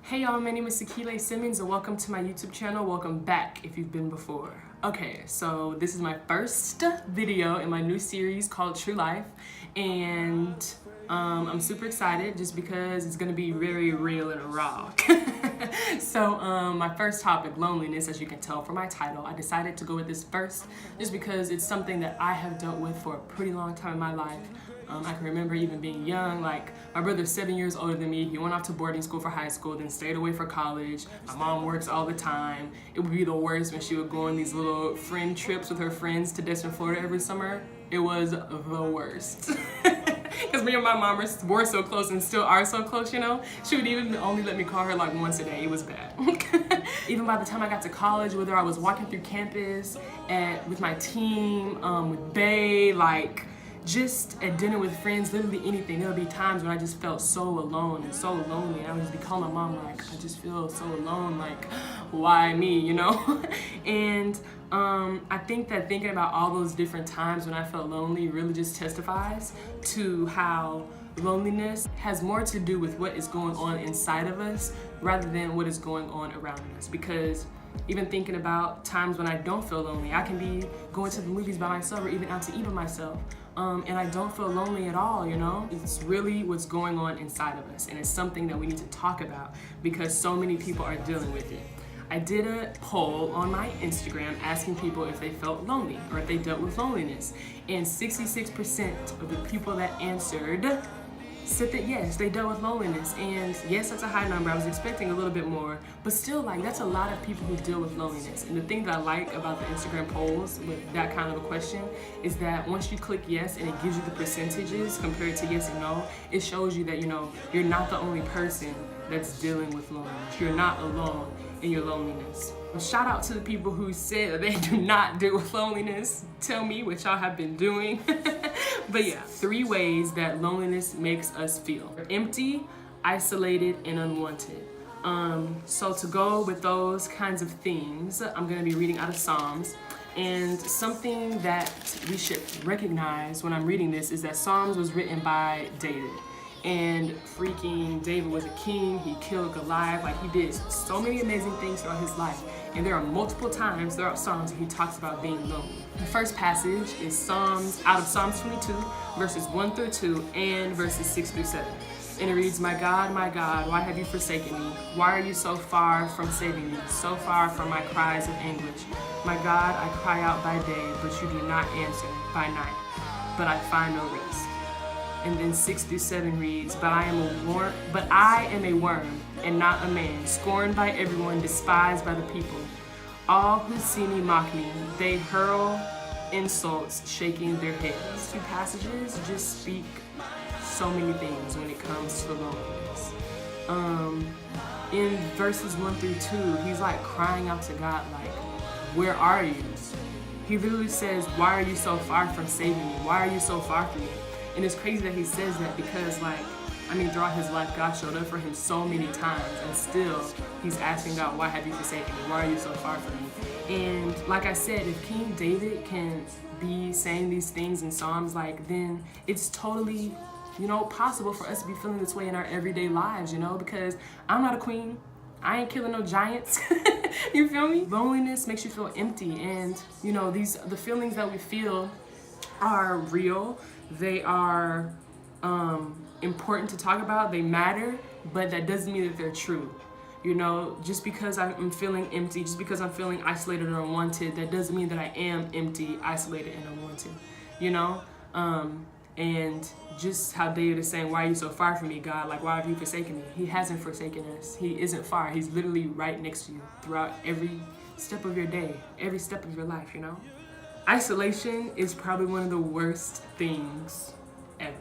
Hey y'all, my name is Sakile Simmons and welcome to my YouTube channel. Welcome back if you've been before. Okay, so this is my first video in my new series called True Life, and I'm super excited just because it's gonna be very real and raw. So my first topic, loneliness, as you can tell from my title, I decided to go with this first just because it's something that I have dealt with for a pretty long time in my life. I can remember even being young, like my brother's 7 years older than me. He went off to boarding school for high school, then stayed away for college. My mom works all the time. It would be the worst when she would go on these little friend trips with her friends to Destin, Florida every summer. It was the worst. Because me and my mom were so close and still are so close, you know? She would even only let me call her like once a day. It was bad. Even by the time I got to college, whether I was walking through campus with my team, with Bae, like, just at dinner with friends, literally anything. There would be times when I just felt so alone and so lonely. I would just be calling my mom like, I just feel so alone, like, why me, you know? And I think that thinking about all those different times when I felt lonely really just testifies to how loneliness has more to do with what is going on inside of us rather than what is going on around us. Because even thinking about times when I don't feel lonely, I can be going to the movies by myself or even out to eat by myself. And I don't feel lonely at all, you know? It's really what's going on inside of us, and it's something that we need to talk about because so many people are dealing with it. I did a poll on my Instagram asking people if they felt lonely or if they dealt with loneliness, and 66% of the people that answered said that yes, they dealt with loneliness. And yes, that's a high number. I was expecting a little bit more, but still, like, that's a lot of people who deal with loneliness. And the thing that I like about the Instagram polls with that kind of a question is that once you click yes and it gives you the percentages compared to yes and no, it shows you that, you know, you're not the only person that's dealing with loneliness. You're not alone in your loneliness. Shout out to the people who said that they do not deal with loneliness. Tell me what y'all have been doing. But yeah, 3 ways that loneliness makes us feel: empty, isolated, and unwanted. So to go with those kinds of things, I'm gonna be reading out of Psalms. And something that we should recognize when I'm reading this is that Psalms was written by David. And freaking David was a king. He killed Goliath. Like, he did so many amazing things throughout his life. And there are multiple times throughout Psalms he talks about being lonely. The first passage is out of Psalms 22, verses 1 through 2 and verses 6 through 7. And it reads, my God, why have you forsaken me? Why are you so far from saving me, so far from my cries of anguish? My God, I cry out by day, but you do not answer, by night, but I find no rest. And then 6 through 7 reads, but I am a worm and not a man, scorned by everyone, despised by the people. All who see me mock me. They hurl insults, shaking their heads. These 2 passages just speak so many things when it comes to loneliness. In verses 1 through 2, he's like crying out to God, like, where are you? He literally says, why are you so far from saving me? Why are you so far from me? And it's crazy that he says that because, like, I mean, throughout his life, God showed up for him so many times, and still he's asking God, why have you forsaken me? Why are you so far from me? And like I said, if King David can be saying these things in Psalms, like, then it's totally, you know, possible for us to be feeling this way in our everyday lives, you know, because I'm not a queen. I ain't killing no giants. You feel me? Loneliness makes you feel empty, and, you know, the feelings that we feel are real. They are important to talk about. They matter, but that doesn't mean that they're true. You know, just because I'm feeling empty, just because I'm feeling isolated or unwanted, that doesn't mean that I am empty, isolated, and unwanted. You know? And just how David is saying, why are you so far from me, God? Like, why have you forsaken me? He hasn't forsaken us. He isn't far. He's literally right next to you throughout every step of your day, every step of your life, you know? Isolation is probably one of the worst things ever.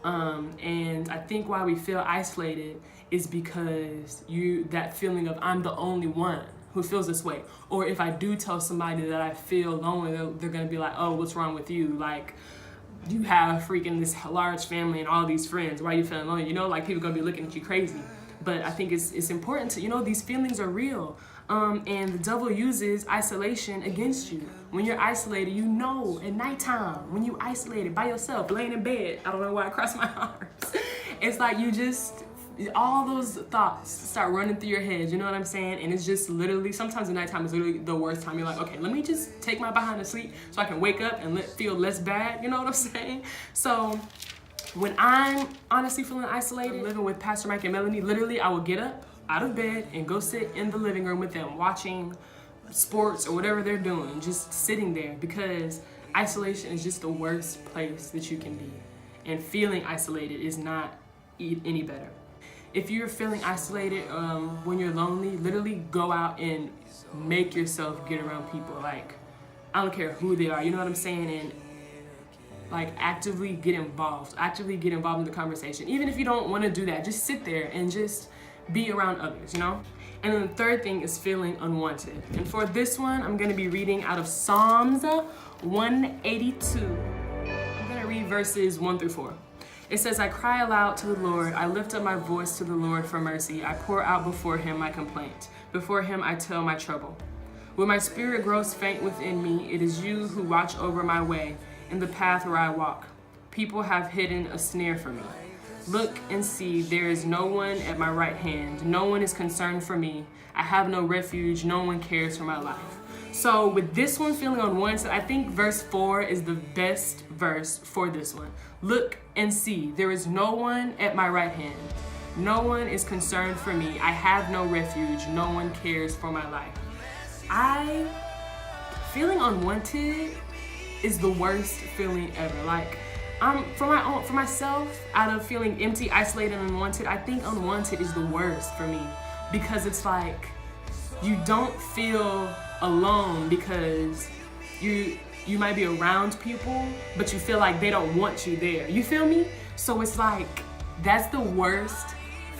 And I think why we feel isolated is because that feeling of I'm the only one who feels this way. Or if I do tell somebody that I feel lonely, they're gonna be like, oh, what's wrong with you? Like, you have freaking this large family and all these friends. Why are you feeling lonely? You know, like, people gonna be looking at you crazy. But I think it's important to, you know, these feelings are real. And the devil uses isolation against you. When you're isolated, you know, at nighttime, when you isolated by yourself, laying in bed, I don't know why I crossed my arms. It's like you just all those thoughts start running through your head, you know what I'm saying? And it's just literally, sometimes the nighttime is literally the worst time. You're like, okay, let me just take my behind to sleep so I can wake up and feel less bad, you know what I'm saying? So when I'm honestly feeling isolated, living with Pastor Mike and Melanie, literally I will get up out of bed and go sit in the living room with them, watching sports or whatever they're doing, just sitting there, because isolation is just the worst place that you can be. And feeling isolated is not any better. If you're feeling isolated when you're lonely, literally go out and make yourself get around people. Like, I don't care who they are, you know what I'm saying? And like actively get involved in the conversation. Even if you don't want to do that, just sit there and just be around others, you know? And then the third thing is feeling unwanted. And for this one, I'm gonna be reading out of Psalms 182. I'm gonna read verses 1 through 4. It says, I cry aloud to the Lord. I lift up my voice to the Lord for mercy. I pour out before him my complaint. Before him I tell my trouble. When my spirit grows faint within me, it is you who watch over my way in the path where I walk. People have hidden a snare for me. Look and see, there is no one at my right hand. No one is concerned for me. I have no refuge. No one cares for my life. So with this one, feeling unwanted, I think verse 4 is the best verse for this one. Look and see, there is no one at my right hand. No one is concerned for me. I have no refuge. No one cares for my life. Feeling unwanted is the worst feeling ever. Like, for myself, out of feeling empty, isolated, and unwanted, I think unwanted is the worst for me, because it's like you don't feel alone because you might be around people, but you feel like they don't want you there. You feel me? So it's like that's the worst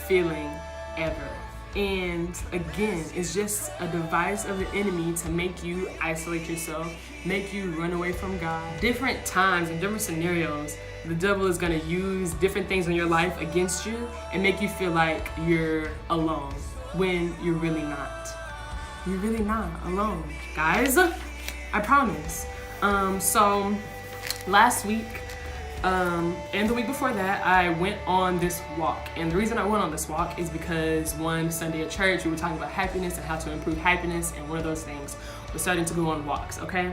feeling ever. And again, it's just a device of the enemy to make you isolate yourself, make you run away from God. Different times and different scenarios, the devil is gonna use different things in your life against you and make you feel like you're alone when you're really not. You're really not alone, guys. I promise. So last week, and the week before that, I went on this walk. And the reason I went on this walk is because one Sunday at church, we were talking about happiness and how to improve happiness. And one of those things was starting to go on walks, okay?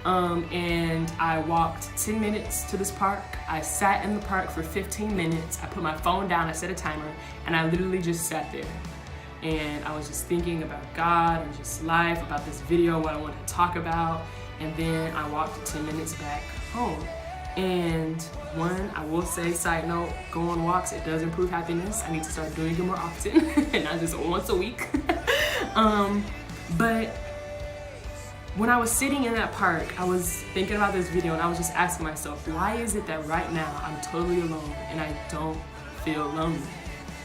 And I walked 10 minutes to this park. I sat in the park for 15 minutes. I put my phone down, I set a timer, and I literally just sat there. And I was just thinking about God and just life, about this video, what I wanted to talk about. And then I walked 10 minutes back home. And one, I will say, side note, go on walks, it does improve happiness. I need to start doing it more often and not just once a week. But when I was sitting in that park, I was thinking about this video and I was just asking myself, why is it that right now I'm totally alone and I don't feel lonely?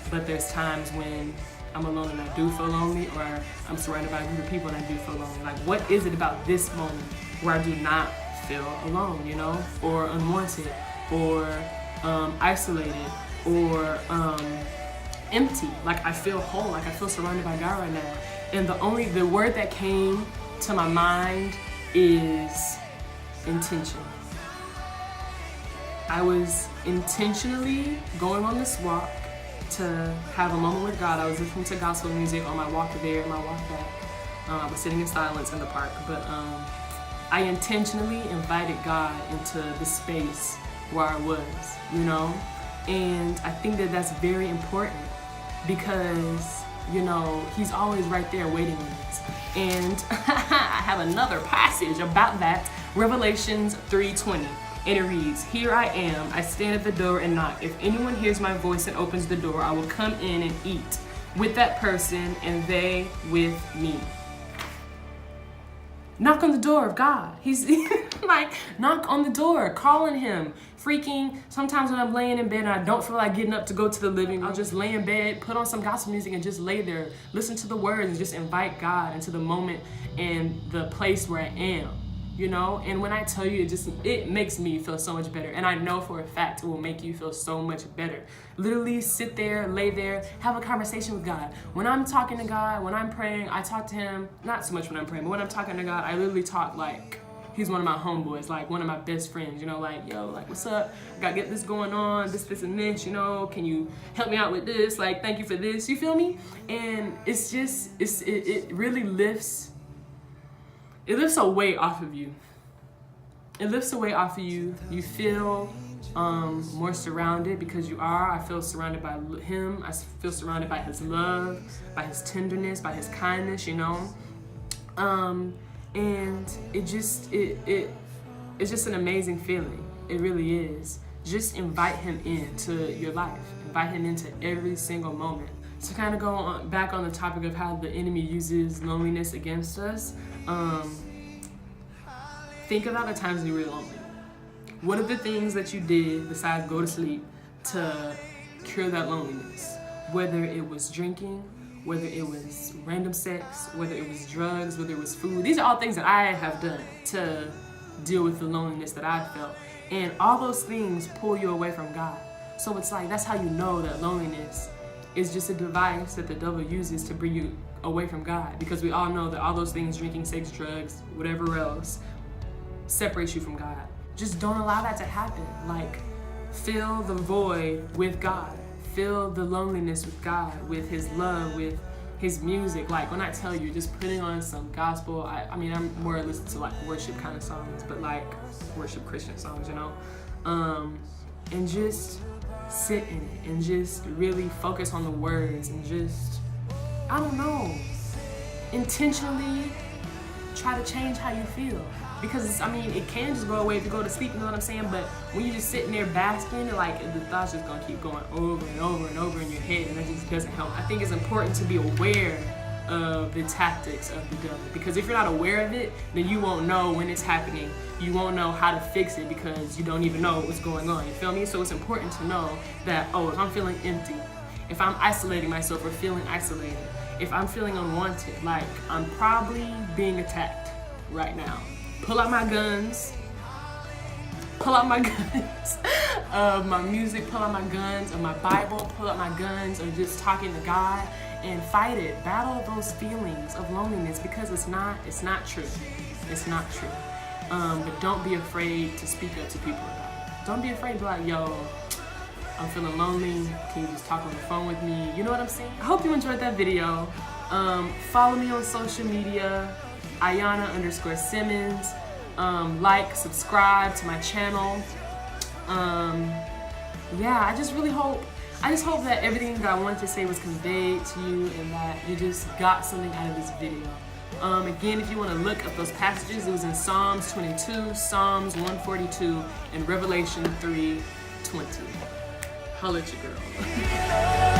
But there's times when I'm alone and I do feel lonely, or I'm surrounded by a group of people and I do feel lonely. Like, what is it about this moment where I do not feel alone, you know, or unwanted, or isolated, or empty? Like, I feel whole, like I feel surrounded by God right now. And the word that came to my mind is intention. I was intentionally going on this walk to have a moment with God. I was listening to gospel music on my walk there and my walk back. I was sitting in silence in the park, but I intentionally invited God into the space where I was, you know? And I think that that's very important because, you know, he's always right there waiting on us. And I have another passage about that, Revelations 3:20. And it reads, "Here I am, I stand at the door and knock. If anyone hears my voice and opens the door, I will come in and eat with that person and they with me." Knock on the door of God. He's like, knock on the door, calling him. Freaking, sometimes when I'm laying in bed and I don't feel like getting up to go to the living room, I'll just lay in bed, put on some gospel music and just lay there, listen to the words and just invite God into the moment and the place where I am, you know? And when I tell you, it makes me feel so much better. And I know for a fact it will make you feel so much better. Literally sit there, lay there, have a conversation with God. When I'm talking to God, when I'm praying, I talk to him, not so much when I'm praying, but when I'm talking to God, I literally talk like he's one of my homeboys, like one of my best friends, you know, like, yo, like, what's up? I gotta get this going on, this, and this, you know, can you help me out with this? Like, thank you for this, you feel me? And it's just, it really lifts, it lifts a weight off of you. It lifts a weight off of you. You feel more surrounded because you are. I feel surrounded by him. I feel surrounded by his love, by his tenderness, by his kindness, you know? And it's just an amazing feeling. It really is. Just invite him into your life. Invite him into every single moment. To kind of go back on the topic of how the enemy uses loneliness against us, think about the times you were lonely. What are the things that you did besides go to sleep to cure that loneliness? Whether it was drinking, whether it was random sex, whether it was drugs, whether it was food. These are all things that I have done to deal with the loneliness that I felt. And all those things pull you away from God. So it's like, that's how you know that loneliness is just a device that the devil uses to bring you away from God. Because we all know that all those things, drinking, sex, drugs, whatever else, separates you from God. Just don't allow that to happen. Like, fill the void with God. Fill the loneliness with God, with his love, with his music. Like, when I tell you, just putting on some gospel, I mean, I'm more listening to like worship kind of songs, but like worship Christian songs, you know? And just sit in it and just really focus on the words and just, I don't know, intentionally try to change how you feel. Because, I mean, it can just go away if you go to sleep, you know what I'm saying? But when you're just sitting there basking, like, the thoughts just gonna keep going over and over and over in your head, and that just doesn't help. I think it's important to be aware of the tactics of the devil. Because if you're not aware of it, then you won't know when it's happening. You won't know how to fix it because you don't even know what's going on, you feel me? So it's important to know that, oh, if I'm feeling empty, if I'm isolating myself or feeling isolated, if I'm feeling unwanted, like, I'm probably being attacked right now. Pull out my guns of my music, pull out my guns of my Bible, pull out my guns of just talking to God and fight it. Battle those feelings of loneliness because it's not true. It's not true. But don't be afraid to speak up to people about it. Don't be afraid to be like, yo, I'm feeling lonely. Can you just talk on the phone with me? You know what I'm saying? I hope you enjoyed that video. Follow me on social media. Ayana_Simmons. Like, subscribe to my channel. Yeah, I just hope that everything that I wanted to say was conveyed to you and that you just got something out of this video. Again, if you want to look up those passages, it was in Psalms 22, Psalms 142, and Revelation 3:20. Holla at your girl.